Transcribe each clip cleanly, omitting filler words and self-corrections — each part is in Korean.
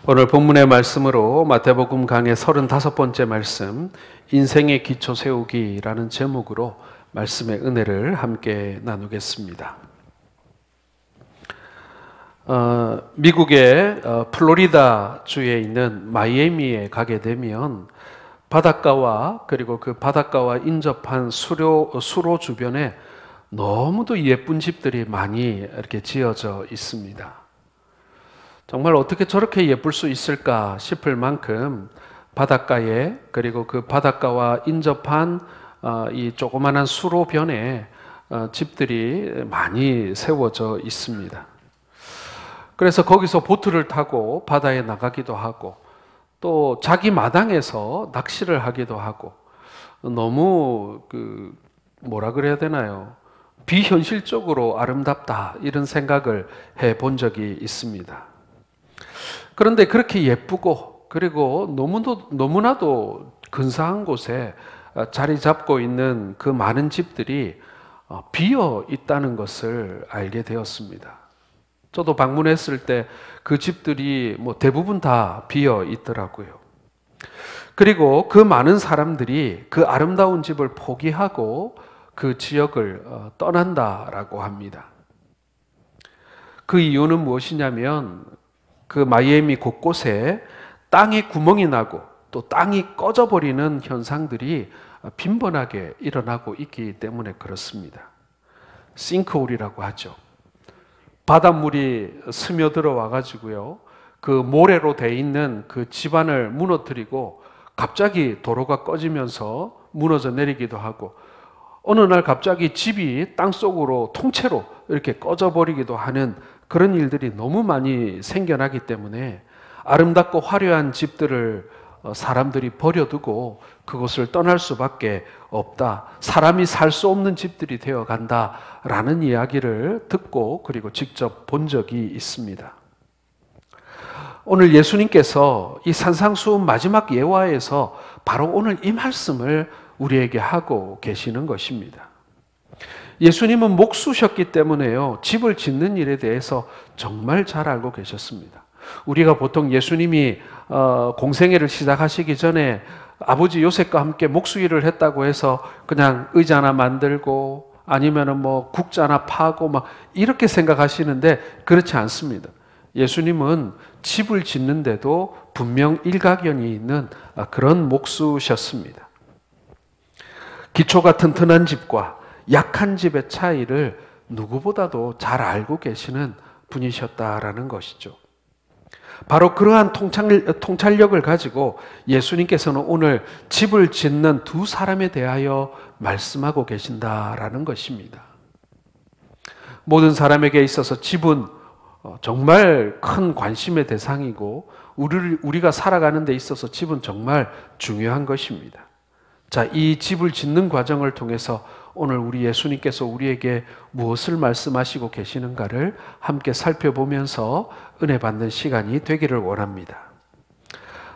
오늘 본문의 말씀으로 마태복음 강의 35번째 말씀, 인생의 기초 세우기라는 제목으로 말씀의 은혜를 함께 나누겠습니다. 미국의 플로리다 주에 있는 마이애미에 가게 되면 바닷가와 그리고 그 바닷가와 인접한 수로 주변에 너무도 예쁜 집들이 많이 이렇게 지어져 있습니다. 정말 어떻게 저렇게 예쁠 수 있을까 싶을 만큼 바닷가에 그리고 그 바닷가와 인접한 이 조그마한 수로변에 집들이 많이 세워져 있습니다. 그래서 거기서 보트를 타고 바다에 나가기도 하고 또 자기 마당에서 낚시를 하기도 하고 너무 뭐라 그래야 되나요? 비현실적으로 아름답다 이런 생각을 해본 적이 있습니다. 그런데 그렇게 예쁘고 그리고 너무나도 근사한 곳에 자리 잡고 있는 그 많은 집들이 비어 있다는 것을 알게 되었습니다. 저도 방문했을 때 그 집들이 대부분 다 비어 있더라고요. 그리고 그 많은 사람들이 그 아름다운 집을 포기하고 그 지역을 떠난다라고 합니다. 그 이유는 무엇이냐면 그 마이애미 곳곳에 땅에 구멍이 나고 또 땅이 꺼져버리는 현상들이 빈번하게 일어나고 있기 때문에 그렇습니다. 싱크홀이라고 하죠. 바닷물이 스며들어 와가지고요, 그 모래로 돼 있는 그 집안을 무너뜨리고 갑자기 도로가 꺼지면서 무너져 내리기도 하고 어느 날 갑자기 집이 땅속으로 통째로 이렇게 꺼져버리기도 하는 그런 일들이 너무 많이 생겨나기 때문에 아름답고 화려한 집들을 사람들이 버려두고 그곳을 떠날 수밖에 없다. 사람이 살 수 없는 집들이 되어간다라는 이야기를 듣고 그리고 직접 본 적이 있습니다. 오늘 예수님께서 이 산상수훈 마지막 예화에서 바로 오늘 이 말씀을 우리에게 하고 계시는 것입니다. 예수님은 목수셨기 때문에요, 집을 짓는 일에 대해서 정말 잘 알고 계셨습니다. 우리가 보통 예수님이 공생애를 시작하시기 전에 아버지 요셉과 함께 목수일을 했다고 해서 그냥 의자 하나 만들고 아니면은 국자나 파고 막 이렇게 생각하시는데 그렇지 않습니다. 예수님은 집을 짓는데도 분명 일가견이 있는 그런 목수셨습니다. 기초가 튼튼한 집과 약한 집의 차이를 누구보다도 잘 알고 계시는 분이셨다라는 것이죠. 바로 그러한 통찰력을 가지고 예수님께서는 오늘 집을 짓는 두 사람에 대하여 말씀하고 계신다라는 것입니다. 모든 사람에게 있어서 집은 정말 큰 관심의 대상이고 우리가 살아가는 데 있어서 집은 정말 중요한 것입니다. 자, 이 집을 짓는 과정을 통해서 오늘 우리 예수님께서 우리에게 무엇을 말씀하시고 계시는가를 함께 살펴보면서 은혜 받는 시간이 되기를 원합니다.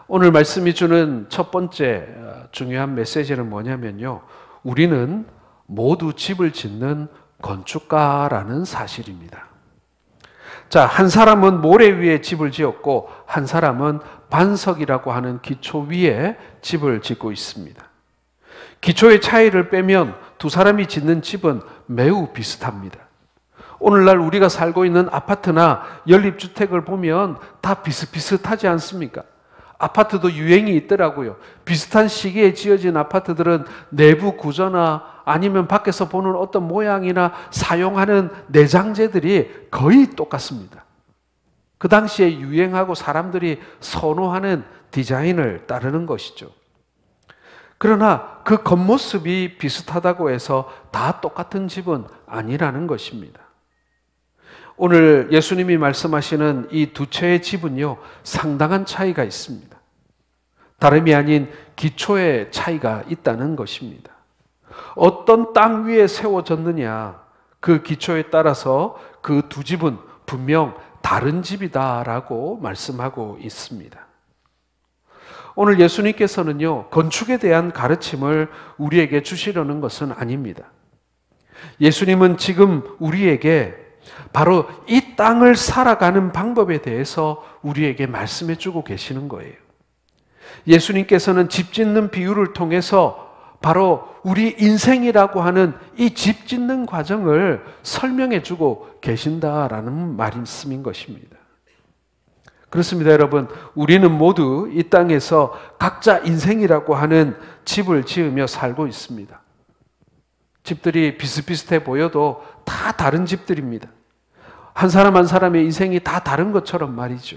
오늘 말씀이 주는 첫 번째 중요한 메시지는 뭐냐면요, 우리는 모두 집을 짓는 건축가라는 사실입니다. 자, 한 사람은 모래 위에 집을 지었고 한 사람은 반석이라고 하는 기초 위에 집을 짓고 있습니다. 기초의 차이를 빼면 두 사람이 짓는 집은 매우 비슷합니다. 오늘날 우리가 살고 있는 아파트나 연립주택을 보면 다 비슷비슷하지 않습니까? 아파트도 유행이 있더라고요. 비슷한 시기에 지어진 아파트들은 내부 구조나 아니면 밖에서 보는 어떤 모양이나 사용하는 내장재들이 거의 똑같습니다. 그 당시에 유행하고 사람들이 선호하는 디자인을 따르는 것이죠. 그러나 그 겉모습이 비슷하다고 해서 다 똑같은 집은 아니라는 것입니다. 오늘 예수님이 말씀하시는 이 두 채의 집은요, 상당한 차이가 있습니다. 다름이 아닌 기초의 차이가 있다는 것입니다. 어떤 땅 위에 세워졌느냐, 그 기초에 따라서 그 두 집은 분명 다른 집이다라고 말씀하고 있습니다. 오늘 예수님께서는요, 건축에 대한 가르침을 우리에게 주시려는 것은 아닙니다. 예수님은 지금 우리에게 바로 이 땅을 살아가는 방법에 대해서 우리에게 말씀해 주고 계시는 거예요. 예수님께서는 집 짓는 비유를 통해서 바로 우리 인생이라고 하는 이 집 짓는 과정을 설명해 주고 계신다라는 말씀인 것입니다. 그렇습니다, 여러분. 우리는 모두 이 땅에서 각자 인생이라고 하는 집을 지으며 살고 있습니다. 집들이 비슷비슷해 보여도 다 다른 집들입니다. 한 사람 한 사람의 인생이 다 다른 것처럼 말이죠.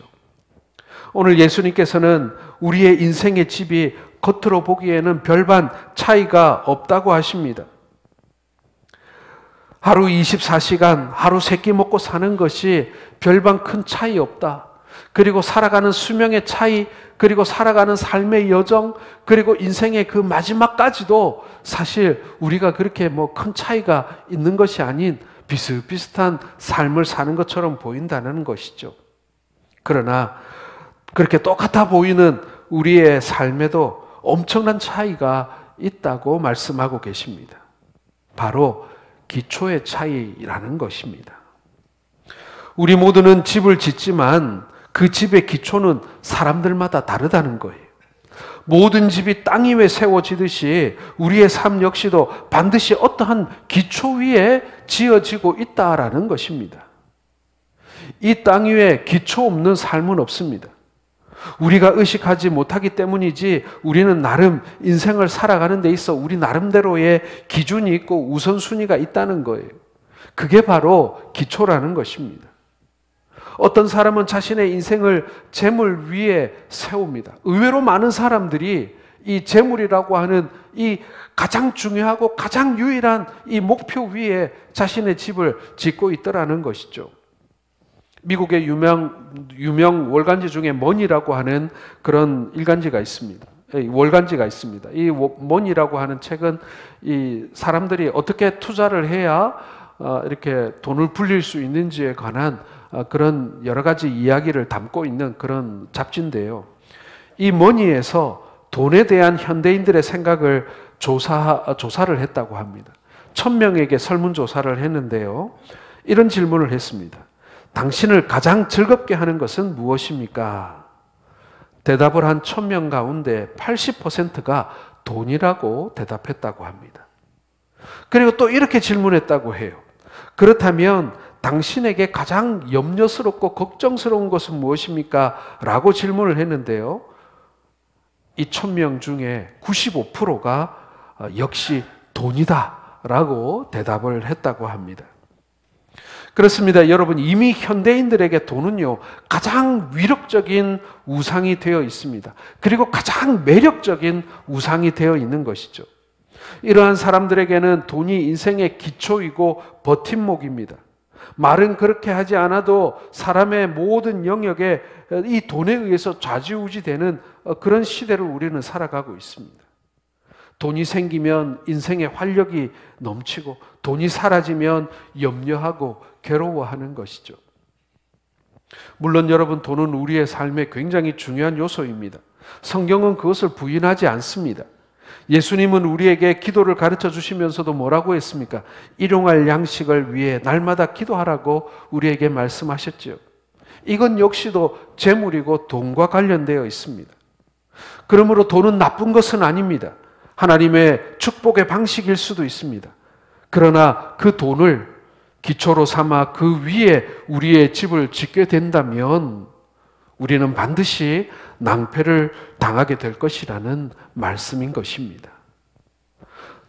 오늘 예수님께서는 우리의 인생의 집이 겉으로 보기에는 별반 차이가 없다고 하십니다. 하루 24시간, 하루 세 끼 먹고 사는 것이 별반 큰 차이 없다. 그리고 살아가는 수명의 차이, 그리고 살아가는 삶의 여정, 그리고 인생의 그 마지막까지도 사실 우리가 그렇게 뭐 큰 차이가 있는 것이 아닌 비슷비슷한 삶을 사는 것처럼 보인다는 것이죠. 그러나 그렇게 똑같아 보이는 우리의 삶에도 엄청난 차이가 있다고 말씀하고 계십니다. 바로 기초의 차이라는 것입니다. 우리 모두는 집을 짓지만 그 집의 기초는 사람들마다 다르다는 거예요. 모든 집이 땅 위에 세워지듯이 우리의 삶 역시도 반드시 어떠한 기초 위에 지어지고 있다라는 것입니다. 이 땅 위에 기초 없는 삶은 없습니다. 우리가 의식하지 못하기 때문이지 우리는 나름 인생을 살아가는 데 있어 우리 나름대로의 기준이 있고 우선순위가 있다는 거예요. 그게 바로 기초라는 것입니다. 어떤 사람은 자신의 인생을 재물 위에 세웁니다. 의외로 많은 사람들이 이 재물이라고 하는 이 가장 중요하고 가장 유일한 이 목표 위에 자신의 집을 짓고 있더라는 것이죠. 미국의 유명 월간지 중에 머니라고 하는 그런 일간지가 있습니다. 월간지가 있습니다. 이 머니라고 하는 책은 이 사람들이 어떻게 투자를 해야 이렇게 돈을 불릴 수 있는지에 관한 그런 여러 가지 이야기를 담고 있는 그런 잡지인데요. 이 머니에서 돈에 대한 현대인들의 생각을 조사를 했다고 합니다. 1000명에게 설문조사를 했는데요. 이런 질문을 했습니다. 당신을 가장 즐겁게 하는 것은 무엇입니까? 대답을 한 1000명 가운데 80%가 돈이라고 대답했다고 합니다. 그리고 또 이렇게 질문했다고 해요. 그렇다면 당신에게 가장 염려스럽고 걱정스러운 것은 무엇입니까? 라고 질문을 했는데요. 이 1000명 중에 95%가 역시 돈이다 라고 대답을 했다고 합니다. 그렇습니다. 여러분, 이미 현대인들에게 돈은요, 가장 위력적인 우상이 되어 있습니다. 그리고 가장 매력적인 우상이 되어 있는 것이죠. 이러한 사람들에게는 돈이 인생의 기초이고 버팀목입니다. 말은 그렇게 하지 않아도 사람의 모든 영역에 이 돈에 의해서 좌지우지되는 그런 시대를 우리는 살아가고 있습니다. 돈이 생기면 인생의 활력이 넘치고 돈이 사라지면 염려하고 괴로워하는 것이죠. 물론 여러분, 돈은 우리의 삶에 굉장히 중요한 요소입니다. 성경은 그것을 부인하지 않습니다. 예수님은 우리에게 기도를 가르쳐 주시면서도 뭐라고 했습니까? 일용할 양식을 위해 날마다 기도하라고 우리에게 말씀하셨죠. 이건 역시도 재물이고 돈과 관련되어 있습니다. 그러므로 돈은 나쁜 것은 아닙니다. 하나님의 축복의 방식일 수도 있습니다. 그러나 그 돈을 기초로 삼아 그 위에 우리의 집을 짓게 된다면 우리는 반드시 낭패를 당하게 될 것이라는 말씀인 것입니다.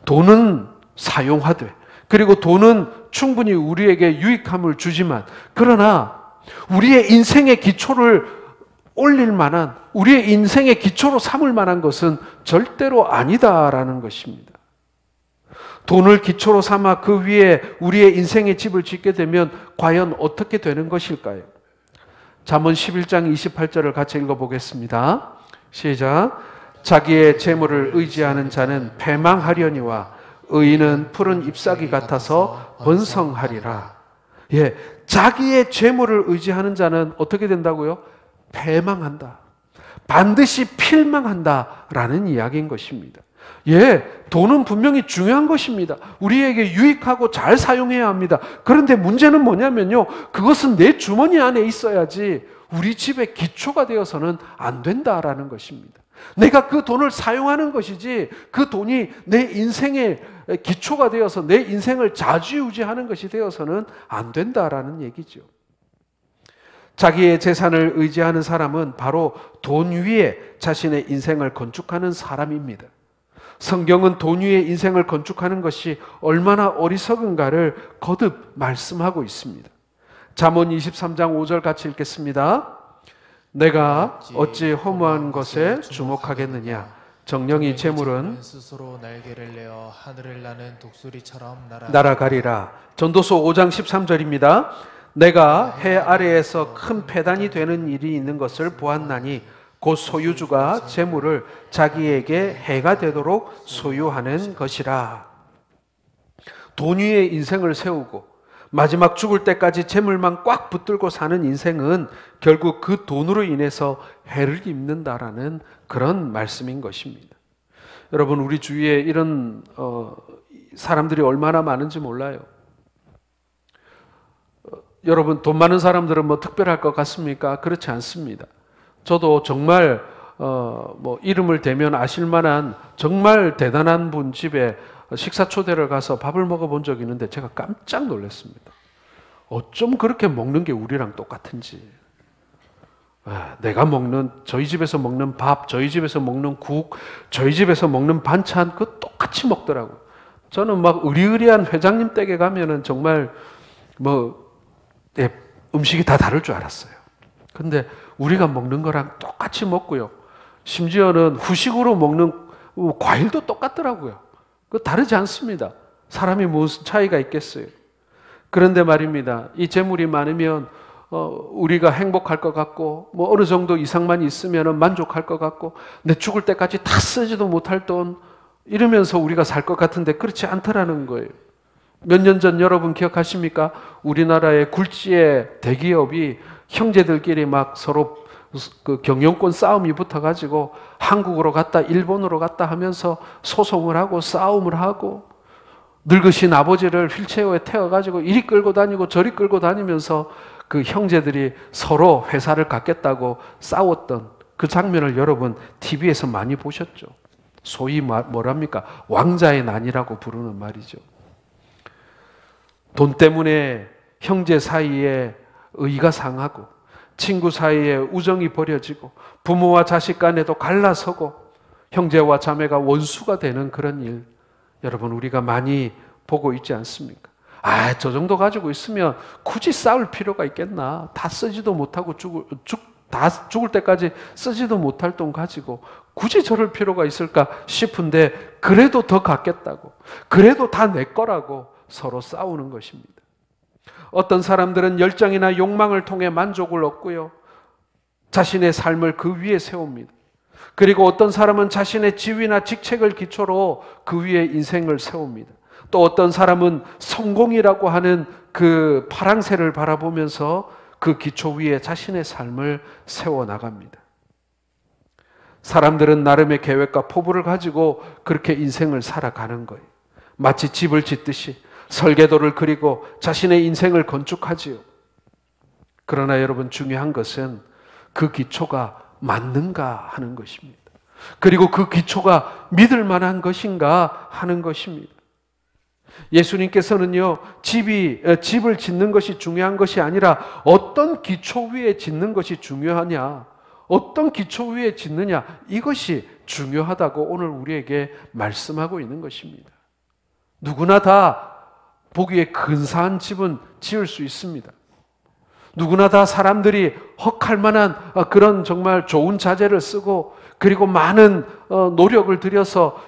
돈은 사용하되, 그리고 돈은 충분히 우리에게 유익함을 주지만, 그러나 우리의 인생의 기초를 올릴 만한, 우리의 인생의 기초로 삼을 만한 것은 절대로 아니다라는 것입니다. 돈을 기초로 삼아 그 위에 우리의 인생의 집을 짓게 되면 과연 어떻게 되는 것일까요? 잠언 11장 28절을 같이 읽어보겠습니다. 시작. 자기의 재물을 의지하는 자는 패망하려니와 의인은 푸른 잎사귀 같아서 번성하리라. 예, 자기의 재물을 의지하는 자는 어떻게 된다고요? 패망한다. 반드시 필망한다라는 이야기인 것입니다. 예, 돈은 분명히 중요한 것입니다. 우리에게 유익하고 잘 사용해야 합니다. 그런데 문제는 뭐냐면요, 그것은 내 주머니 안에 있어야지 우리 집의 기초가 되어서는 안 된다라는 것입니다. 내가 그 돈을 사용하는 것이지 그 돈이 내 인생의 기초가 되어서 내 인생을 좌지우지하는 것이 되어서는 안 된다라는 얘기죠. 자기의 재산을 의지하는 사람은 바로 돈 위에 자신의 인생을 건축하는 사람입니다. 성경은 돈 위에 인생을 건축하는 것이 얼마나 어리석은가를 거듭 말씀하고 있습니다. 잠언 23장 5절 같이 읽겠습니다. 내가 어찌 허무한 것에 주목하겠느냐. 정령이 재물은 스스로 날개를 내어 하늘을 나는 독수리처럼 날아가리라. 전도서 5장 13절입니다. 내가 해 아래에서 큰 패단이 되는 일이 있는 것을 보았나니 곧 소유주가 재물을 자기에게 해가 되도록 소유하는 것이라. 돈 위에 인생을 세우고 마지막 죽을 때까지 재물만 꽉 붙들고 사는 인생은 결국 그 돈으로 인해서 해를 입는다라는 그런 말씀인 것입니다. 여러분, 우리 주위에 이런 사람들이 얼마나 많은지 몰라요. 여러분, 돈 많은 사람들은 뭐 특별할 것 같습니까? 그렇지 않습니다. 저도 정말 이름을 대면 아실 만한 정말 대단한 분 집에 식사 초대를 가서 밥을 먹어본 적이 있는데 제가 깜짝 놀랐습니다. 어쩜 그렇게 먹는 게 우리랑 똑같은지. 내가 먹는, 저희 집에서 먹는 밥, 저희 집에서 먹는 국, 저희 집에서 먹는 반찬 그거 똑같이 먹더라고요. 저는 막 의리의리한 회장님 댁에 가면은 정말 음식이 다 다를 줄 알았어요. 근데 우리가 먹는 거랑 똑같이 먹고요. 심지어는 후식으로 먹는 과일도 똑같더라고요. 그거 다르지 않습니다. 사람이 무슨 차이가 있겠어요. 그런데 말입니다. 이 재물이 많으면 우리가 행복할 것 같고 어느 정도 이상만 있으면 만족할 것 같고 내 죽을 때까지 다 쓰지도 못할 돈 이러면서 우리가 살 것 같은데 그렇지 않더라는 거예요. 몇 년 전 여러분 기억하십니까? 우리나라의 굴지의 대기업이 형제들끼리 막 서로 그 경영권 싸움이 붙어가지고 한국으로 갔다 일본으로 갔다 하면서 소송을 하고 싸움을 하고 늙으신 아버지를 휠체어에 태워가지고 이리 끌고 다니고 저리 끌고 다니면서 그 형제들이 서로 회사를 갖겠다고 싸웠던 그 장면을 여러분 TV에서 많이 보셨죠. 소위 뭐랍니까? 왕자의 난이라고 부르는 말이죠. 돈 때문에 형제 사이에 의가 상하고 친구 사이에 우정이 버려지고 부모와 자식 간에도 갈라서고 형제와 자매가 원수가 되는 그런 일 여러분 우리가 많이 보고 있지 않습니까? 저 정도 가지고 있으면 굳이 싸울 필요가 있겠나? 다 쓰지도 못하고 죽을 때까지 쓰지도 못할 돈 가지고 굳이 저럴 필요가 있을까 싶은데 그래도 더 갖겠다고 그래도 다 내 거라고 서로 싸우는 것입니다. 어떤 사람들은 열정이나 욕망을 통해 만족을 얻고요. 자신의 삶을 그 위에 세웁니다. 그리고 어떤 사람은 자신의 지위나 직책을 기초로 그 위에 인생을 세웁니다. 또 어떤 사람은 성공이라고 하는 그 파랑새를 바라보면서 그 기초 위에 자신의 삶을 세워나갑니다. 사람들은 나름의 계획과 포부를 가지고 그렇게 인생을 살아가는 거예요. 마치 집을 짓듯이 설계도를 그리고 자신의 인생을 건축하지요. 그러나 여러분 중요한 것은 그 기초가 맞는가 하는 것입니다. 그리고 그 기초가 믿을 만한 것인가 하는 것입니다. 예수님께서는요, 집을 짓는 것이 중요한 것이 아니라 어떤 기초 위에 짓는 것이 중요하냐, 어떤 기초 위에 짓느냐, 이것이 중요하다고 오늘 우리에게 말씀하고 있는 것입니다. 누구나 다 보기에 근사한 집은 지을 수 있습니다. 누구나 다 사람들이 헉할 만한 그런 정말 좋은 자재를 쓰고 그리고 많은 노력을 들여서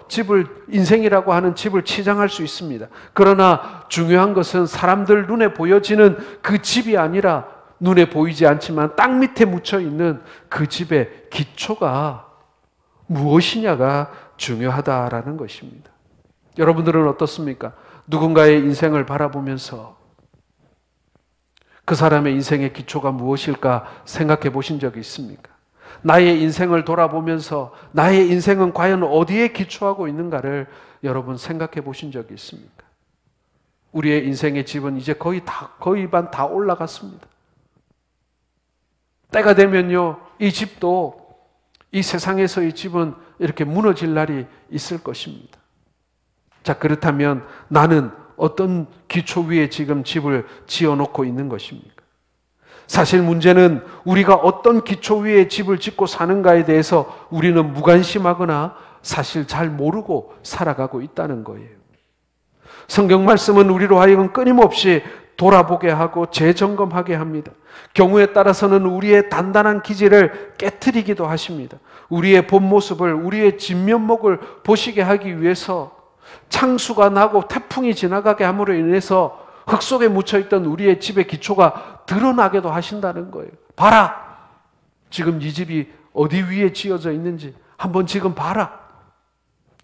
인생이라고 하는 집을 치장할 수 있습니다. 그러나 중요한 것은 사람들 눈에 보여지는 그 집이 아니라 눈에 보이지 않지만 땅 밑에 묻혀 있는 그 집의 기초가 무엇이냐가 중요하다라는 것입니다. 여러분들은 어떻습니까? 누군가의 인생을 바라보면서 그 사람의 인생의 기초가 무엇일까 생각해 보신 적이 있습니까? 나의 인생을 돌아보면서 나의 인생은 과연 어디에 기초하고 있는가를 여러분 생각해 보신 적이 있습니까? 우리의 인생의 집은 이제 거의 반 다 올라갔습니다. 때가 되면요, 이 집도, 이 세상에서의 집은 이렇게 무너질 날이 있을 것입니다. 자, 그렇다면 나는 어떤 기초 위에 지금 집을 지어놓고 있는 것입니까? 사실 문제는 우리가 어떤 기초 위에 집을 짓고 사는가에 대해서 우리는 무관심하거나 사실 잘 모르고 살아가고 있다는 거예요. 성경 말씀은 우리로 하여금 끊임없이 돌아보게 하고 재점검하게 합니다. 경우에 따라서는 우리의 단단한 기질을 깨트리기도 하십니다. 우리의 본 모습을, 우리의 진면목을 보시게 하기 위해서 창수가 나고 태풍이 지나가게 함으로 인해서 흙 속에 묻혀있던 우리의 집의 기초가 드러나게도 하신다는 거예요. 봐라! 지금 이 집이 어디 위에 지어져 있는지 한번 지금 봐라!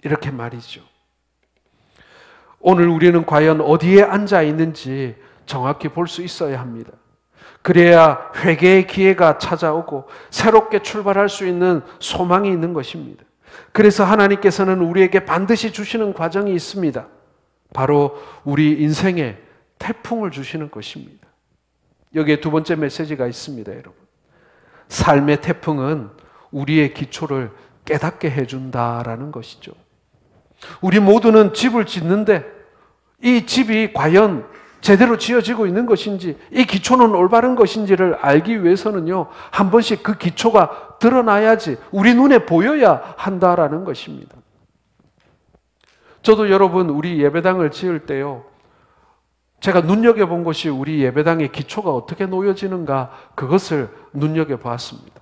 이렇게 말이죠. 오늘 우리는 과연 어디에 앉아 있는지 정확히 볼 수 있어야 합니다. 그래야 회개의 기회가 찾아오고 새롭게 출발할 수 있는 소망이 있는 것입니다. 그래서 하나님께서는 우리에게 반드시 주시는 과정이 있습니다. 바로 우리 인생에 태풍을 주시는 것입니다. 여기에 두 번째 메시지가 있습니다, 여러분. 삶의 태풍은 우리의 기초를 깨닫게 해준다라는 것이죠. 우리 모두는 집을 짓는데 이 집이 과연 제대로 지어지고 있는 것인지, 이 기초는 올바른 것인지를 알기 위해서는요, 한 번씩 그 기초가 드러나야지, 우리 눈에 보여야 한다라는 것입니다. 저도 여러분, 우리 예배당을 지을 때요, 제가 눈여겨본 것이 우리 예배당의 기초가 어떻게 놓여지는가, 그것을 눈여겨보았습니다.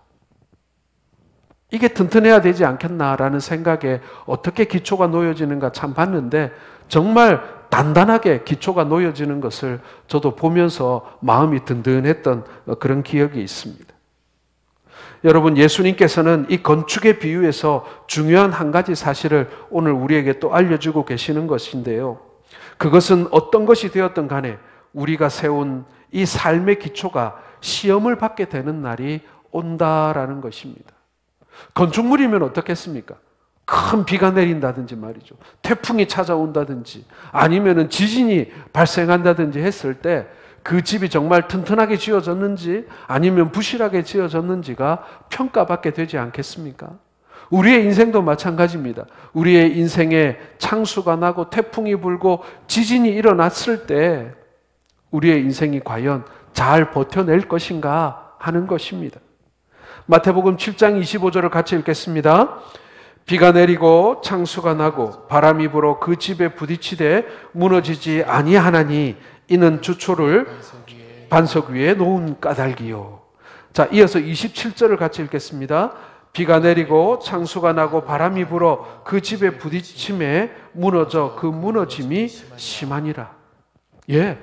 이게 튼튼해야 되지 않겠나라는 생각에 어떻게 기초가 놓여지는가 참 봤는데, 정말 단단하게 기초가 놓여지는 것을 저도 보면서 마음이 든든했던 그런 기억이 있습니다. 여러분, 예수님께서는 이 건축의 비유에서 중요한 한 가지 사실을 오늘 우리에게 또 알려주고 계시는 것인데요. 그것은 어떤 것이 되었든 간에 우리가 세운 이 삶의 기초가 시험을 받게 되는 날이 온다라는 것입니다. 건축물이면 어떻겠습니까? 큰 비가 내린다든지 말이죠. 태풍이 찾아온다든지 아니면은 지진이 발생한다든지 했을 때 그 집이 정말 튼튼하게 지어졌는지 아니면 부실하게 지어졌는지가 평가받게 되지 않겠습니까? 우리의 인생도 마찬가지입니다. 우리의 인생에 창수가 나고 태풍이 불고 지진이 일어났을 때 우리의 인생이 과연 잘 버텨낼 것인가 하는 것입니다. 마태복음 7장 25절을 같이 읽겠습니다. 비가 내리고 창수가 나고 바람이 불어 그 집에 부딪히되 무너지지 아니하나니 이는 주초를 반석 위에 놓은 까닭이요. 자, 이어서 27절을 같이 읽겠습니다. 비가 내리고 창수가 나고 바람이 불어 그 집에 부딪힘에 무너져 그 무너짐이 심하니라. 예,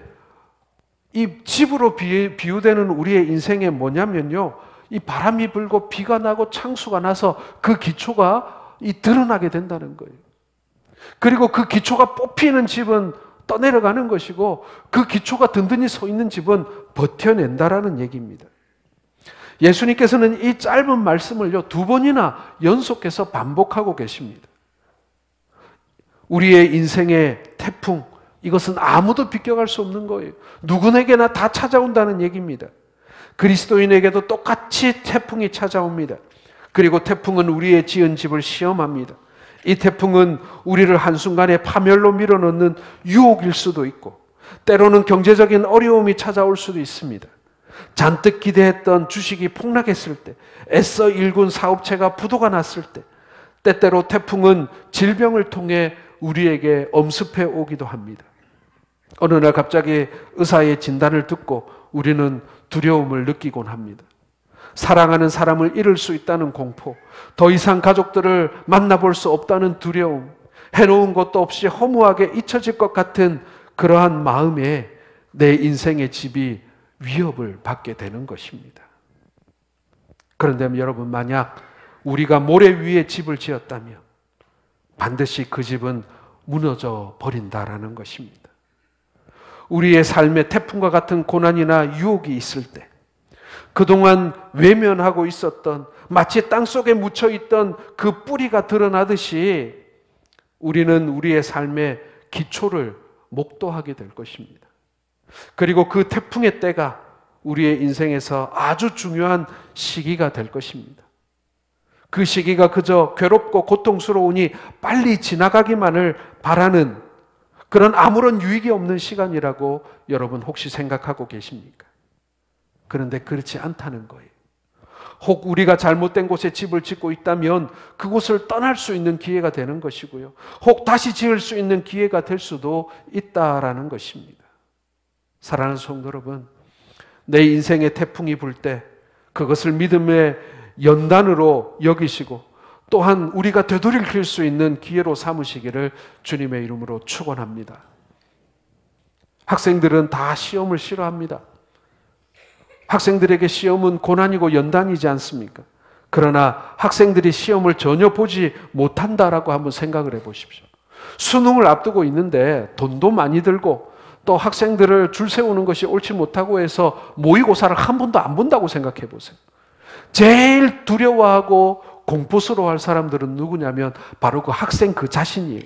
이 집으로 비유되는 우리의 인생에 뭐냐면요, 이 바람이 불고 비가 나고 창수가 나서 그 기초가 드러나게 된다는 거예요. 그리고 그 기초가 뽑히는 집은 떠내려가는 것이고 그 기초가 든든히 서 있는 집은 버텨낸다라는 얘기입니다. 예수님께서는 이 짧은 말씀을요, 2번이나 연속해서 반복하고 계십니다. 우리의 인생의 태풍, 이것은 아무도 비껴갈 수 없는 거예요. 누구에게나 다 찾아온다는 얘기입니다. 그리스도인에게도 똑같이 태풍이 찾아옵니다. 그리고 태풍은 우리의 지은 집을 시험합니다. 이 태풍은 우리를 한순간에 파멸로 밀어넣는 유혹일 수도 있고 때로는 경제적인 어려움이 찾아올 수도 있습니다. 잔뜩 기대했던 주식이 폭락했을 때, 애써 일군 사업체가 부도가 났을 때, 때때로 태풍은 질병을 통해 우리에게 엄습해 오기도 합니다. 어느 날 갑자기 의사의 진단을 듣고 우리는 두려움을 느끼곤 합니다. 사랑하는 사람을 잃을 수 있다는 공포, 더 이상 가족들을 만나볼 수 없다는 두려움, 해놓은 것도 없이 허무하게 잊혀질 것 같은 그러한 마음에 내 인생의 집이 위협을 받게 되는 것입니다. 그런데 여러분, 만약 우리가 모래 위에 집을 지었다면 반드시 그 집은 무너져 버린다라는 것입니다. 우리의 삶에 태풍과 같은 고난이나 유혹이 있을 때, 그동안 외면하고 있었던, 마치 땅속에 묻혀있던 그 뿌리가 드러나듯이 우리는 우리의 삶의 기초를 목도하게 될 것입니다. 그리고 그 태풍의 때가 우리의 인생에서 아주 중요한 시기가 될 것입니다. 그 시기가 그저 괴롭고 고통스러우니 빨리 지나가기만을 바라는 그런 아무런 유익이 없는 시간이라고 여러분 혹시 생각하고 계십니까? 그런데 그렇지 않다는 거예요. 혹 우리가 잘못된 곳에 집을 짓고 있다면 그곳을 떠날 수 있는 기회가 되는 것이고요. 혹 다시 지을 수 있는 기회가 될 수도 있다라는 것입니다. 사랑하는 성도 여러분, 내 인생의 태풍이 불 때 그것을 믿음의 연단으로 여기시고 또한 우리가 되돌이킬 수 있는 기회로 삼으시기를 주님의 이름으로 축원합니다. 학생들은 다 시험을 싫어합니다. 학생들에게 시험은 고난이고 연단이지 않습니까? 그러나 학생들이 시험을 전혀 보지 못한다라고 한번 생각을 해보십시오. 수능을 앞두고 있는데 돈도 많이 들고 또 학생들을 줄 세우는 것이 옳지 못하고 해서 모의고사를 한 번도 안 본다고 생각해 보세요. 제일 두려워하고 공포스러워할 사람들은 누구냐면 바로 그 학생 그 자신이에요.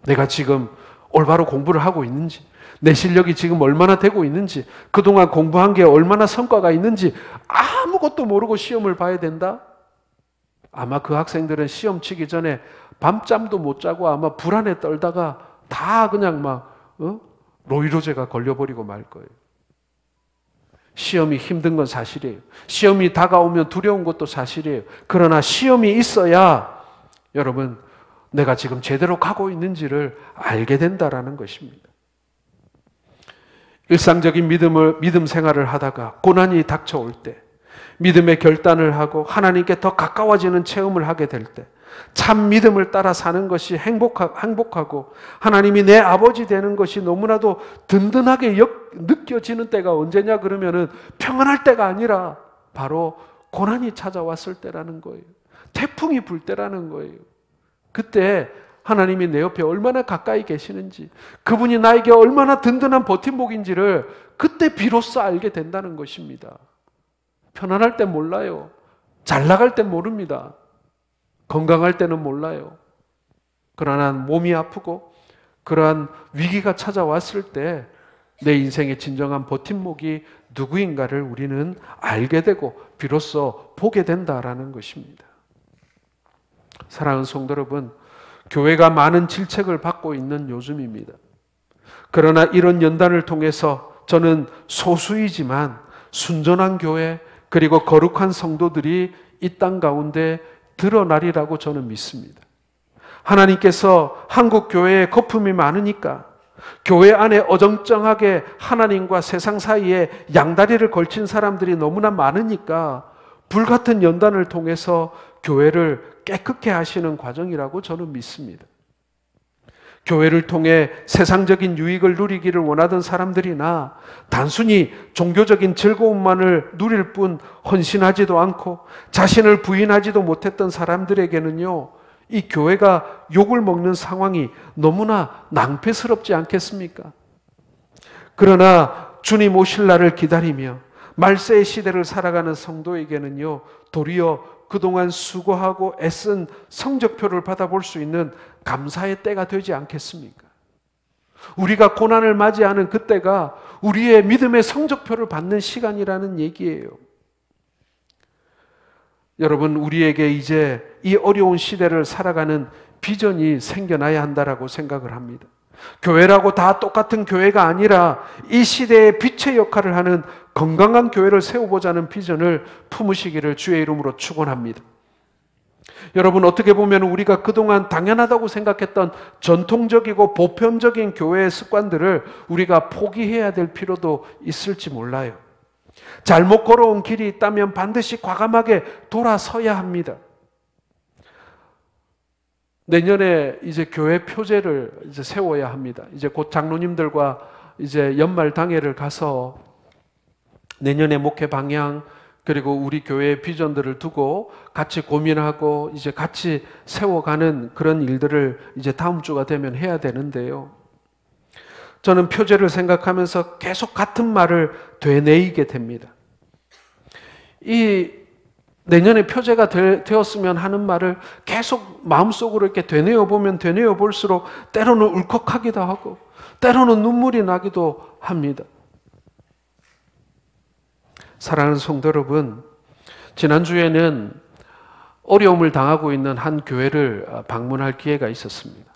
내가 지금 올바로 공부를 하고 있는지, 내 실력이 지금 얼마나 되고 있는지, 그동안 공부한 게 얼마나 성과가 있는지 아무것도 모르고 시험을 봐야 된다? 아마 그 학생들은 시험 치기 전에 밤잠도 못 자고 아마 불안에 떨다가 다 그냥 막 로이로제가 걸려버리고 말 거예요. 시험이 힘든 건 사실이에요. 시험이 다가오면 두려운 것도 사실이에요. 그러나 시험이 있어야 여러분 내가 지금 제대로 가고 있는지를 알게 된다라는 것입니다. 일상적인 믿음 생활을 하다가 고난이 닥쳐올 때 믿음의 결단을 하고 하나님께 더 가까워지는 체험을 하게 될 때 참 믿음을 따라 사는 것이 행복하고 하나님이 내 아버지 되는 것이 너무나도 든든하게 느껴지는 때가 언제냐 그러면은 평안할 때가 아니라 바로 고난이 찾아왔을 때라는 거예요. 태풍이 불 때라는 거예요. 그때 하나님이 내 옆에 얼마나 가까이 계시는지, 그분이 나에게 얼마나 든든한 버팀목인지를 그때 비로소 알게 된다는 것입니다. 편안할 땐 몰라요. 잘 나갈 땐 모릅니다. 건강할 때는 몰라요. 그러나 몸이 아프고 그러한 위기가 찾아왔을 때 내 인생의 진정한 버팀목이 누구인가를 우리는 알게 되고 비로소 보게 된다라는 것입니다. 사랑하는 성도 여러분, 교회가 많은 질책을 받고 있는 요즘입니다. 그러나 이런 연단을 통해서 저는 소수이지만 순전한 교회 그리고 거룩한 성도들이 이 땅 가운데 드러나리라고 저는 믿습니다. 하나님께서 한국 교회에 거품이 많으니까 교회 안에 어정쩡하게 하나님과 세상 사이에 양다리를 걸친 사람들이 너무나 많으니까 불같은 연단을 통해서 교회를 깨끗게 하시는 과정이라고 저는 믿습니다. 교회를 통해 세상적인 유익을 누리기를 원하던 사람들이나 단순히 종교적인 즐거움만을 누릴 뿐 헌신하지도 않고 자신을 부인하지도 못했던 사람들에게는요, 이 교회가 욕을 먹는 상황이 너무나 낭패스럽지 않겠습니까? 그러나 주님 오실 날을 기다리며 말세의 시대를 살아가는 성도에게는요, 도리어 그동안 수고하고 애쓴 성적표를 받아볼 수 있는 감사의 때가 되지 않겠습니까? 우리가 고난을 맞이하는 그때가 우리의 믿음의 성적표를 받는 시간이라는 얘기예요. 여러분, 우리에게 이제 이 어려운 시대를 살아가는 비전이 생겨나야 한다라고 생각을 합니다. 교회라고 다 똑같은 교회가 아니라 이 시대의 빛의 역할을 하는 건강한 교회를 세워보자는 비전을 품으시기를 주의 이름으로 축원합니다. 여러분, 어떻게 보면 우리가 그동안 당연하다고 생각했던 전통적이고 보편적인 교회의 습관들을 우리가 포기해야 될 필요도 있을지 몰라요. 잘못 걸어온 길이 있다면 반드시 과감하게 돌아서야 합니다. 내년에 이제 교회 표제를 이제 세워야 합니다. 이제 곧 장로님들과 이제 연말 당회를 가서 내년의 목회 방향 그리고 우리 교회의 비전들을 두고 같이 고민하고 이제 같이 세워가는 그런 일들을 이제 다음 주가 되면 해야 되는데요. 저는 표제를 생각하면서 계속 같은 말을 되뇌이게 됩니다. 내년에 표제가 되었으면 하는 말을 계속 마음속으로 이렇게 되뇌어 보면 되뇌어 볼수록 때로는 울컥하기도 하고 때로는 눈물이 나기도 합니다. 사랑하는 성도 여러분, 지난주에는 어려움을 당하고 있는 한 교회를 방문할 기회가 있었습니다.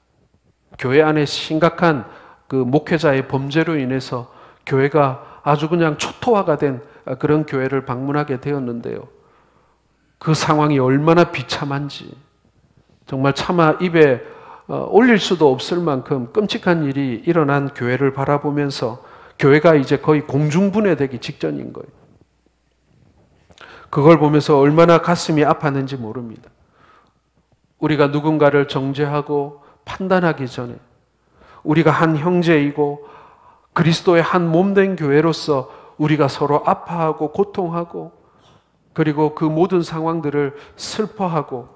교회 안에 심각한 그 목회자의 범죄로 인해서 교회가 아주 그냥 초토화가 된 그런 교회를 방문하게 되었는데요. 그 상황이 얼마나 비참한지 정말 차마 입에 올릴 수도 없을 만큼 끔찍한 일이 일어난 교회를 바라보면서 교회가 이제 거의 공중분해되기 직전인 거예요. 그걸 보면서 얼마나 가슴이 아팠는지 모릅니다. 우리가 누군가를 정죄하고 판단하기 전에 우리가 한 형제이고 그리스도의 한 몸된 교회로서 우리가 서로 아파하고 고통하고 그리고 그 모든 상황들을 슬퍼하고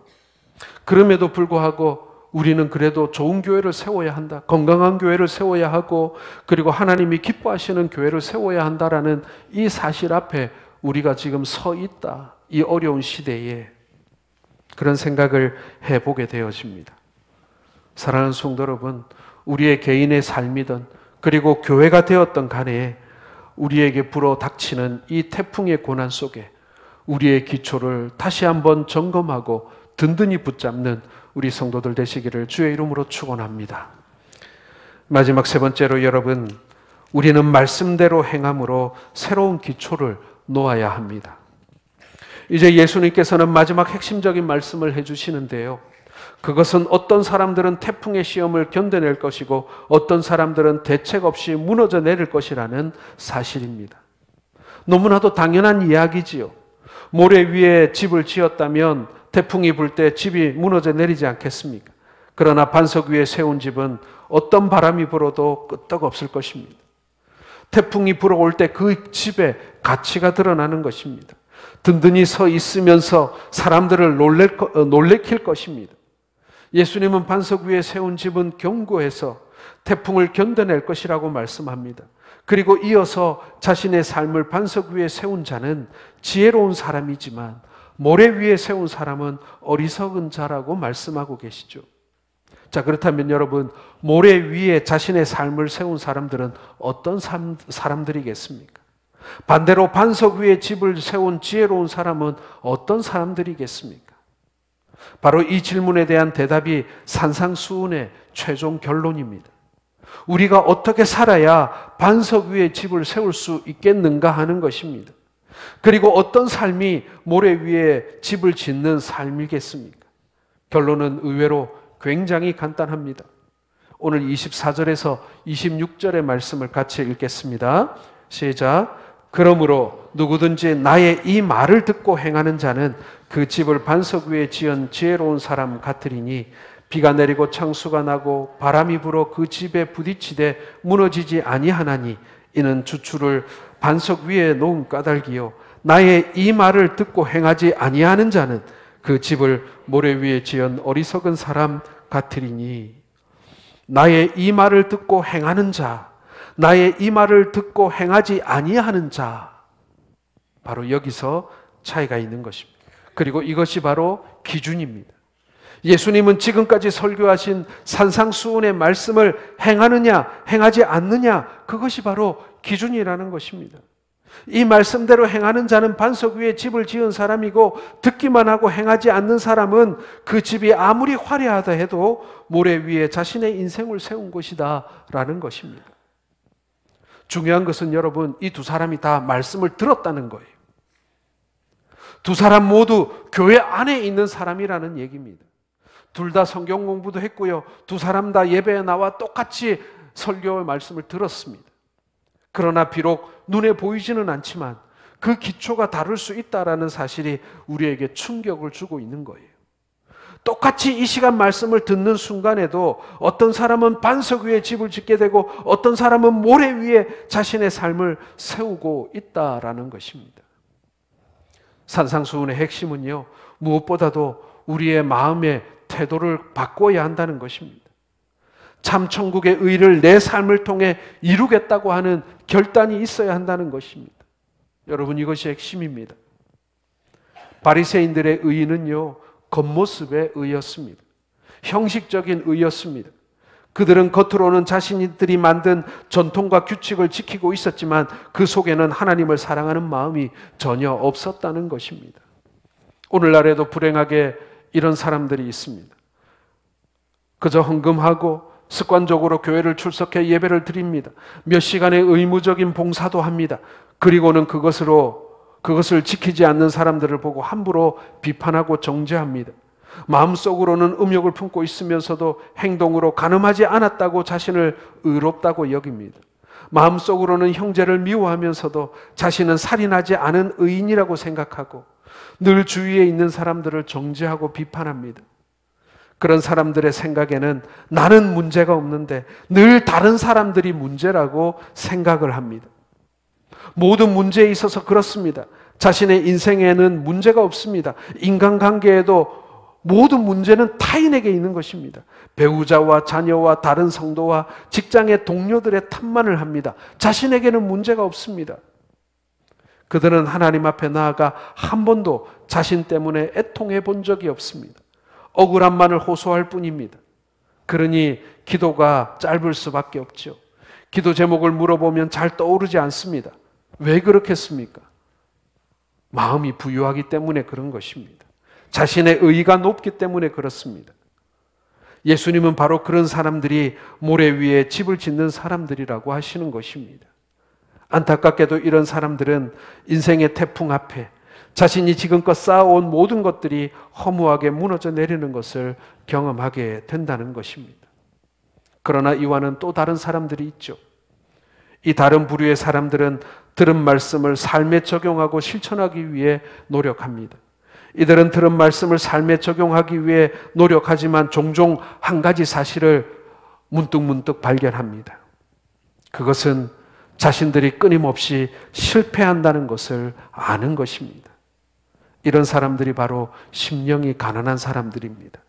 그럼에도 불구하고 우리는 그래도 좋은 교회를 세워야 한다. 건강한 교회를 세워야 하고 그리고 하나님이 기뻐하시는 교회를 세워야 한다라는 이 사실 앞에 우리가 지금 서 있다. 이 어려운 시대에 그런 생각을 해보게 되어집니다. 사랑하는 성도 여러분, 우리의 개인의 삶이든 그리고 교회가 되었던 간에 우리에게 불어 닥치는 이 태풍의 고난 속에 우리의 기초를 다시 한번 점검하고 든든히 붙잡는 우리 성도들 되시기를 주의 이름으로 축원합니다. 마지막 세 번째로 여러분, 우리는 말씀대로 행함으로 새로운 기초를 놓아야 합니다. 이제 예수님께서는 마지막 핵심적인 말씀을 해주시는데요. 그것은 어떤 사람들은 태풍의 시험을 견뎌낼 것이고 어떤 사람들은 대책 없이 무너져 내릴 것이라는 사실입니다. 너무나도 당연한 이야기지요. 모래 위에 집을 지었다면 태풍이 불 때 집이 무너져 내리지 않겠습니까? 그러나 반석 위에 세운 집은 어떤 바람이 불어도 끄떡없을 것입니다. 태풍이 불어올 때 그 집에 가치가 드러나는 것입니다. 든든히 서 있으면서 사람들을 놀래킬 것입니다. 예수님은 반석 위에 세운 집은 견고해서 태풍을 견뎌낼 것이라고 말씀합니다. 그리고 이어서 자신의 삶을 반석 위에 세운 자는 지혜로운 사람이지만 모래 위에 세운 사람은 어리석은 자라고 말씀하고 계시죠. 자, 그렇다면 여러분, 모래 위에 자신의 삶을 세운 사람들은 어떤 사람들이겠습니까? 반대로 반석 위에 집을 세운 지혜로운 사람은 어떤 사람들이겠습니까? 바로 이 질문에 대한 대답이 산상수훈의 최종 결론입니다. 우리가 어떻게 살아야 반석 위에 집을 세울 수 있겠는가 하는 것입니다. 그리고 어떤 삶이 모래 위에 집을 짓는 삶이겠습니까? 결론은 의외로 굉장히 간단합니다. 오늘 24절에서 26절의 말씀을 같이 읽겠습니다. 시작. 그러므로 누구든지 나의 이 말을 듣고 행하는 자는 그 집을 반석 위에 지은 지혜로운 사람 같으리니 비가 내리고 창수가 나고 바람이 불어 그 집에 부딪히되 무너지지 아니하나니 이는 주추를 반석 위에 놓은 까닭이요 나의 이 말을 듣고 행하지 아니하는 자는 그 집을 모래 위에 지은 어리석은 사람 같으리니. 나의 이 말을 듣고 행하는 자, 나의 이 말을 듣고 행하지 아니하는 자, 바로 여기서 차이가 있는 것입니다. 그리고 이것이 바로 기준입니다. 예수님은 지금까지 설교하신 산상수훈의 말씀을 행하느냐 행하지 않느냐, 그것이 바로 기준이라는 것입니다. 이 말씀대로 행하는 자는 반석 위에 집을 지은 사람이고 듣기만 하고 행하지 않는 사람은 그 집이 아무리 화려하다 해도 모래 위에 자신의 인생을 세운 것이다 라는 것입니다. 중요한 것은 여러분, 이 두 사람이 다 말씀을 들었다는 거예요. 두 사람 모두 교회 안에 있는 사람이라는 얘기입니다. 둘 다 성경 공부도 했고요. 두 사람 다 예배에 나와 똑같이 설교의 말씀을 들었습니다. 그러나 비록 눈에 보이지는 않지만 그 기초가 다를 수 있다는 사실이 우리에게 충격을 주고 있는 거예요. 똑같이 이 시간 말씀을 듣는 순간에도 어떤 사람은 반석 위에 집을 짓게 되고 어떤 사람은 모래 위에 자신의 삶을 세우고 있다라는 것입니다. 산상수훈의 핵심은요, 무엇보다도 우리의 마음의 태도를 바꿔야 한다는 것입니다. 참 천국의 의를 내 삶을 통해 이루겠다고 하는 결단이 있어야 한다는 것입니다. 여러분, 이것이 핵심입니다. 바리새인들의 의의는요, 겉모습의 의였습니다. 형식적인 의였습니다. 그들은 겉으로는 자신들이 만든 전통과 규칙을 지키고 있었지만 그 속에는 하나님을 사랑하는 마음이 전혀 없었다는 것입니다. 오늘날에도 불행하게 이런 사람들이 있습니다. 그저 헌금하고 습관적으로 교회를 출석해 예배를 드립니다. 몇 시간의 의무적인 봉사도 합니다. 그리고는 그것을 지키지 않는 사람들을 보고 함부로 비판하고 정죄합니다. 마음속으로는 음욕을 품고 있으면서도 행동으로 간음하지 않았다고 자신을 의롭다고 여깁니다. 마음속으로는 형제를 미워하면서도 자신은 살인하지 않은 의인이라고 생각하고 늘 주위에 있는 사람들을 정죄하고 비판합니다. 그런 사람들의 생각에는 나는 문제가 없는데 늘 다른 사람들이 문제라고 생각을 합니다. 모든 문제에 있어서 그렇습니다. 자신의 인생에는 문제가 없습니다. 인간관계에도 모든 문제는 타인에게 있는 것입니다. 배우자와 자녀와 다른 성도와 직장의 동료들의 탓만을 합니다. 자신에게는 문제가 없습니다. 그들은 하나님 앞에 나아가 한 번도 자신 때문에 애통해 본 적이 없습니다. 억울함만을 호소할 뿐입니다. 그러니 기도가 짧을 수밖에 없죠. 기도 제목을 물어보면 잘 떠오르지 않습니다. 왜 그렇겠습니까? 마음이 부유하기 때문에 그런 것입니다. 자신의 의의가 높기 때문에 그렇습니다. 예수님은 바로 그런 사람들이 모래 위에 집을 짓는 사람들이라고 하시는 것입니다. 안타깝게도 이런 사람들은 인생의 태풍 앞에 자신이 지금껏 쌓아온 모든 것들이 허무하게 무너져 내리는 것을 경험하게 된다는 것입니다. 그러나 이와는 또 다른 사람들이 있죠. 이 다른 부류의 사람들은 들은 말씀을 삶에 적용하고 실천하기 위해 노력합니다. 이들은 들은 말씀을 삶에 적용하기 위해 노력하지만 종종 한 가지 사실을 문득문득 발견합니다. 그것은 자신들이 끊임없이 실패한다는 것을 아는 것입니다. 이런 사람들이 바로 심령이 가난한 사람들입니다.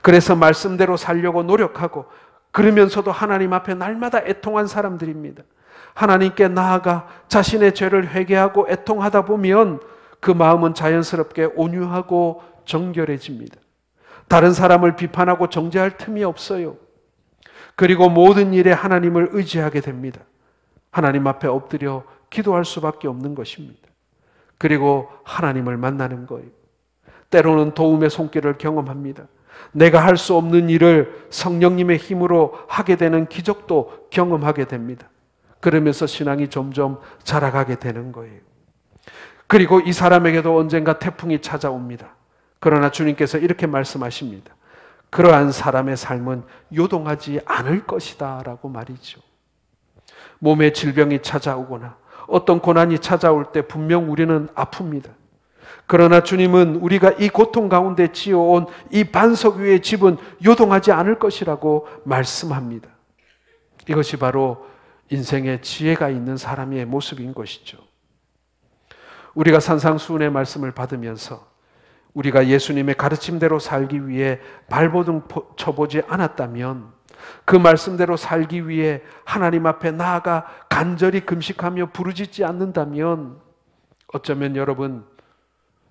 그래서 말씀대로 살려고 노력하고 그러면서도 하나님 앞에 날마다 애통한 사람들입니다. 하나님께 나아가 자신의 죄를 회개하고 애통하다 보면 그 마음은 자연스럽게 온유하고 정결해집니다. 다른 사람을 비판하고 정죄할 틈이 없어요. 그리고 모든 일에 하나님을 의지하게 됩니다. 하나님 앞에 엎드려 기도할 수밖에 없는 것입니다. 그리고 하나님을 만나는 거예요. 때로는 도움의 손길을 경험합니다. 내가 할 수 없는 일을 성령님의 힘으로 하게 되는 기적도 경험하게 됩니다. 그러면서 신앙이 점점 자라가게 되는 거예요. 그리고 이 사람에게도 언젠가 태풍이 찾아옵니다. 그러나 주님께서 이렇게 말씀하십니다. 그러한 사람의 삶은 요동하지 않을 것이다 라고 말이죠. 몸에 질병이 찾아오거나 어떤 고난이 찾아올 때 분명 우리는 아픕니다. 그러나 주님은 우리가 이 고통 가운데 지어온 이 반석 위의 집은 요동하지 않을 것이라고 말씀합니다. 이것이 바로 인생에 지혜가 있는 사람의 모습인 것이죠. 우리가 산상수훈의 말씀을 받으면서 우리가 예수님의 가르침대로 살기 위해 발버둥 쳐보지 않았다면, 그 말씀대로 살기 위해 하나님 앞에 나아가 간절히 금식하며 부르짖지 않는다면 어쩌면 여러분,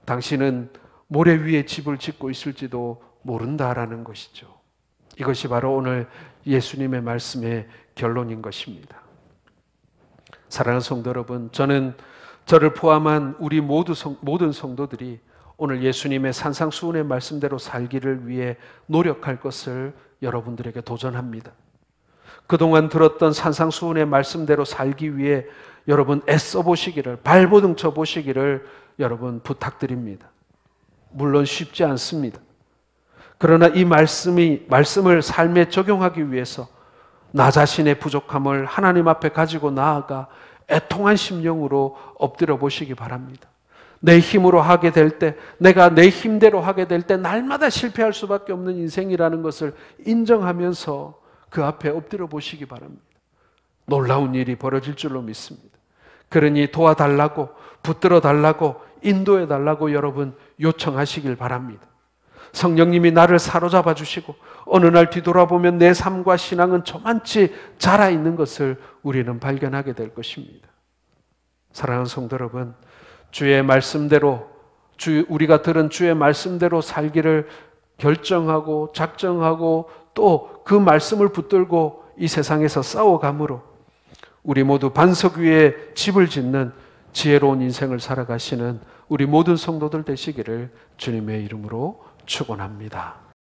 당신은 모래 위에 집을 짓고 있을지도 모른다라는 것이죠. 이것이 바로 오늘 예수님의 말씀의 결론인 것입니다. 사랑하는 성도 여러분, 저를 포함한 우리 모든 성도들이 오늘 예수님의 산상수훈의 말씀대로 살기를 위해 노력할 것을 여러분들에게 도전합니다. 그동안 들었던 산상수훈의 말씀대로 살기 위해 여러분 애써 보시기를, 발버둥 쳐 보시기를 여러분 부탁드립니다. 물론 쉽지 않습니다. 그러나 이 말씀을 삶에 적용하기 위해서 나 자신의 부족함을 하나님 앞에 가지고 나아가 애통한 심령으로 엎드려 보시기 바랍니다. 내 힘으로 하게 될 때, 내가 내 힘대로 하게 될 때 날마다 실패할 수밖에 없는 인생이라는 것을 인정하면서 그 앞에 엎드려 보시기 바랍니다. 놀라운 일이 벌어질 줄로 믿습니다. 그러니 도와달라고, 붙들어 달라고, 인도해 달라고 여러분 요청하시길 바랍니다. 성령님이 나를 사로잡아 주시고 어느 날 뒤돌아보면 내 삶과 신앙은 저만치 자라 있는 것을 우리는 발견하게 될 것입니다. 사랑하는 성도 여러분, 주의 말씀대로 우리가 들은 주의 말씀대로 살기를 결정하고 작정하고 또 그 말씀을 붙들고 이 세상에서 싸워가므로 우리 모두 반석 위에 집을 짓는 지혜로운 인생을 살아가시는 우리 모든 성도들 되시기를 주님의 이름으로 축원합니다.